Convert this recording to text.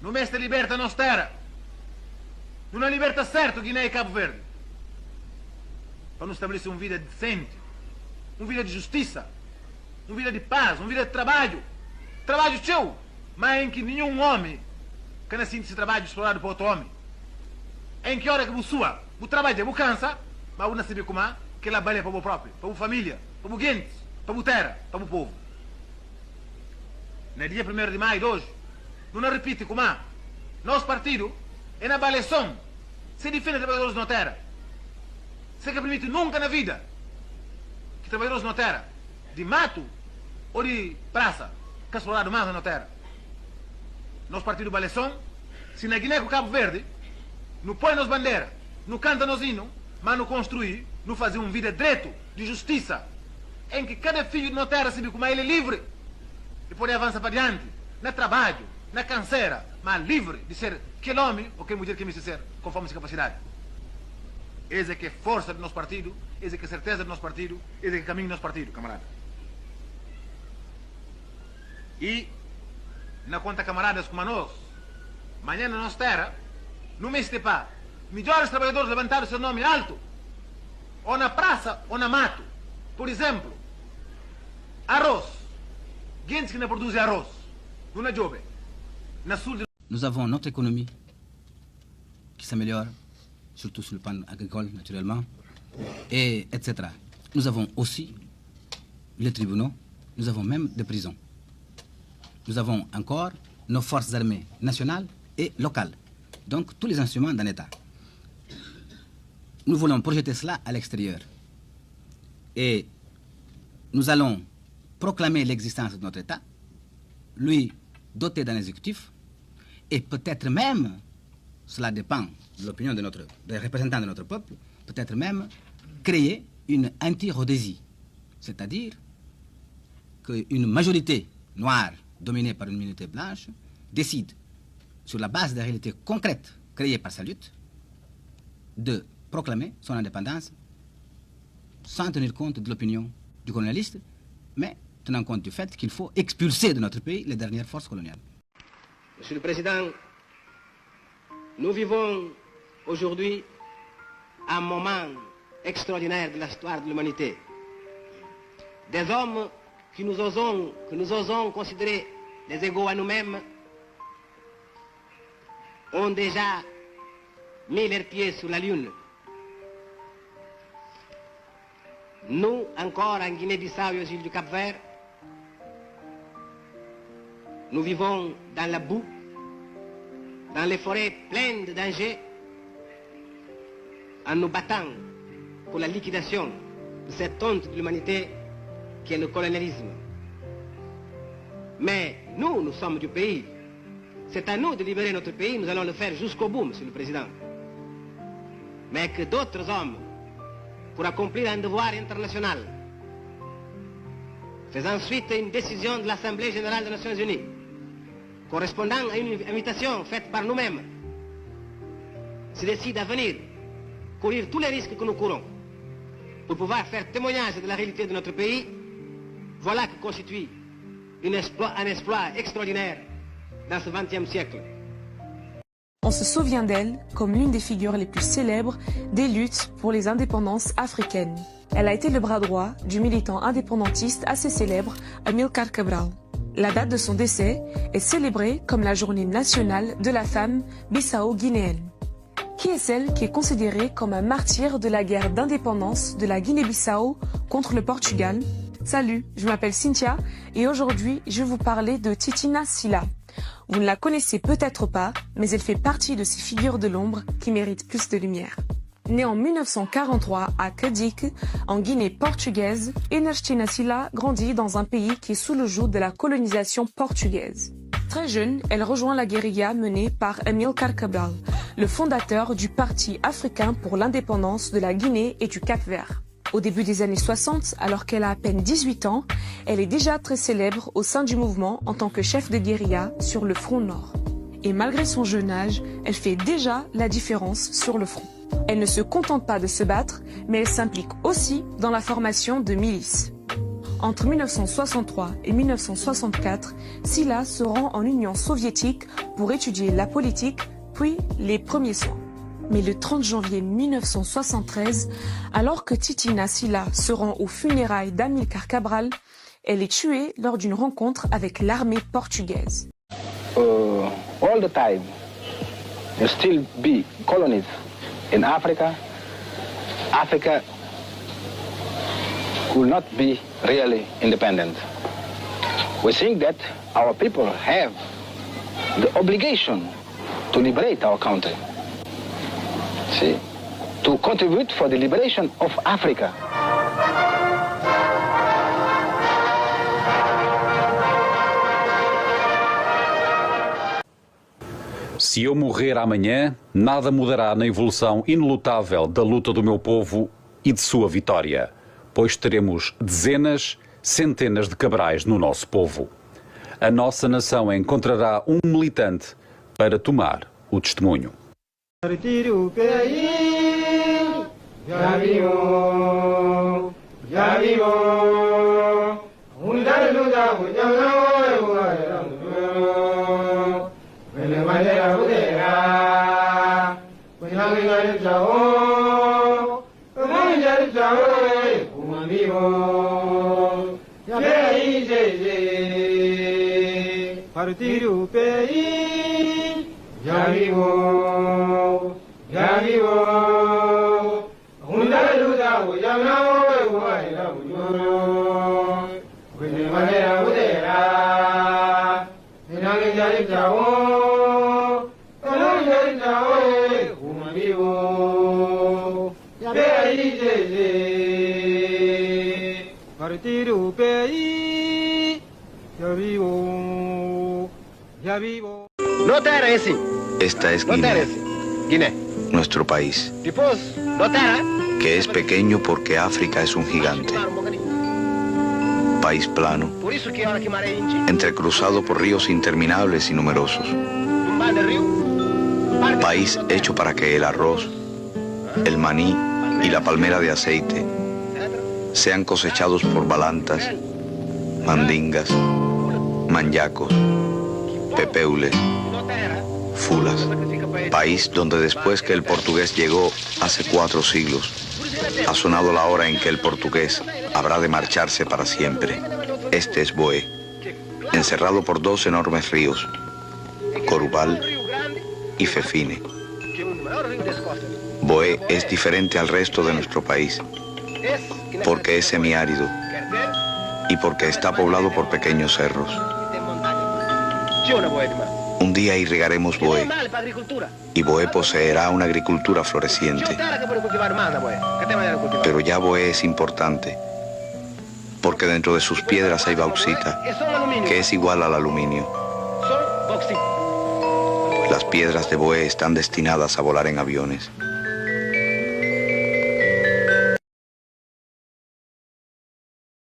no mestre liberta nos terra. Não liberta certo Guiné e Cabo Verde. Para nos estabelecer uma vida decente, uma vida de justiça, uma vida de paz, uma vida de trabalho. Trabalho seu, mas em que nenhum homem que nasce esse trabalho explorado por outro homem. Em que hora que você sua, o trabalho você cansa, mas você não sabe como é, que ela trabalha para o próprio, para a família, para o gente, para a terra, para o povo. No dia 1º de maio de hoje, não repite como é, nosso partido é na baleção, se defende trabalhadores na terra. Se que permite nunca na vida que trabalhadores na terra, de mato ou de praça, que explorado mais na terra. Nosso partido baleção, se na Guiné com Cabo Verde, não põe nos bandeiras, não canta nos hinos, mas não construir, não fazer uma vida direito, de justiça, em que cada filho de terra sabe como ele é livre e pode avançar para diante, no trabalho, na canseira, mas livre de ser aquele homem ou aquela mulher que me ser, conforme sua capacidade. Essa é que é força do nosso partido, essa é que é certeza do nosso partido, esse é que é caminho do nosso partido, camarada. E, na conta camaradas como a nós, amanhã na nossa terra, no mês de pá, melhores trabalhadores levantaram seu nome alto, ou na praça ou na mato. Por exemplo, arroz. Gente que não produz arroz, não é jovem. Na sul de... Nous avons notre économie qui s'améliore, surtout sur le plan agricole, naturellement, et etc. Nous avons aussi les tribunaux, nous avons même des prisons. Nous avons encore nos forces armées nationales et locales. Donc, tous les instruments d'un État. Nous voulons projeter cela à l'extérieur. Et nous allons proclamer l'existence de notre État, lui doter d'un exécutif, et peut-être même, cela dépend de l'opinion des représentants de notre peuple, peut-être même créer une anti-Rhodésie. C'est-à-dire qu'une majorité noire dominée par une minorité blanche décide, sur la base des réalités concrètes créées par sa lutte, de proclamer son indépendance sans tenir compte de l'opinion du colonialiste, mais tenant compte du fait qu'il faut expulser de notre pays les dernières forces coloniales. Monsieur le Président, nous vivons aujourd'hui un moment extraordinaire de l'histoire de l'humanité. Des hommes que nous osons considérer des égaux à nous-mêmes ont déjà mis leurs pieds sur la Lune. Nous, encore en Guinée-Bissau et aux îles du Cap-Vert, nous vivons dans la boue, dans les forêts pleines de dangers, en nous battant pour la liquidation de cette honte de l'humanité qui est le colonialisme. Mais nous sommes du pays. C'est à nous de libérer notre pays, nous allons le faire jusqu'au bout, Monsieur le Président. Mais que d'autres hommes, pour accomplir un devoir international, faisant suite à une décision de l'Assemblée générale des Nations Unies, correspondant à une invitation faite par nous-mêmes, se décident à venir courir tous les risques que nous courons pour pouvoir faire témoignage de la réalité de notre pays, voilà que constitue un exploit extraordinaire dans ce XXe siècle. On se souvient d'elle comme l'une des figures les plus célèbres des luttes pour les indépendances africaines. Elle a été le bras droit du militant indépendantiste assez célèbre Amilcar Cabral. La date de son décès est célébrée comme la journée nationale de la femme bissau-guinéenne. Qui est celle qui est considérée comme un martyr de la guerre d'indépendance de la Guinée-Bissau contre le Portugal? Salut, je m'appelle Cynthia et aujourd'hui je vais vous parler de Titina Sylla. Vous ne la connaissez peut-être pas, mais elle fait partie de ces figures de l'ombre qui méritent plus de lumière. Née en 1943 à Cadiz, en Guinée portugaise, Titina Sylla grandit dans un pays qui est sous le joug de la colonisation portugaise. Très jeune, elle rejoint la guérilla menée par Amilcar Cabral, le fondateur du Parti africain pour l'indépendance de la Guinée et du Cap-Vert. Au début des années 60, alors qu'elle a à peine 18 ans, elle est déjà très célèbre au sein du mouvement en tant que chef de guérilla sur le front nord. Et malgré son jeune âge, elle fait déjà la différence sur le front. Elle ne se contente pas de se battre, mais elle s'implique aussi dans la formation de milices. Entre 1963 et 1964, Silla se rend en Union soviétique pour étudier la politique, puis les premiers soins. Mais le 30 janvier 1973, alors que Titina Silla se rend aux funérailles d'Amilcar Cabral, elle est tuée lors d'une rencontre avec l'armée portugaise. All the time, there still be colonies in Africa. Africa will not be really independent. We think that our people have the obligation to liberate our country, see, to contribute for the liberation of Africa. Se eu morrer amanhã, nada mudará na evolução inelutável da luta do meu povo e de sua vitória, pois teremos dezenas, centenas de Cabrais no nosso povo. A nossa nação encontrará um militante para tomar o testemunho. Partir o pays, já vivo,unda luta o já não é o ai lá o juro, quando maneira o derá, não lhe já lhe chao, não lhe chao, como vivo, pays, partir o pays, já vivo. Esta es Guinea, nuestro país, que es pequeño porque África es un gigante. País plano, entrecruzado por ríos interminables y numerosos. País hecho para que el arroz, el maní y la palmera de aceite sean cosechados por balantas, mandingas, manyacos, pepeules, fulas. País donde después que el portugués llegó hace 4 siglos, ha sonado la hora en que el portugués habrá de marcharse para siempre. Este es Boé, encerrado por 2 enormes ríos, Corubal y Fefine. Boé es diferente al resto de nuestro país, porque es semiárido y porque está poblado por pequeños cerros. Un día irrigaremos Boé y Boé poseerá una agricultura floreciente. Pero ya Boé es importante porque dentro de sus piedras hay bauxita, que es igual al aluminio. Las piedras de Boé están destinadas a volar en aviones.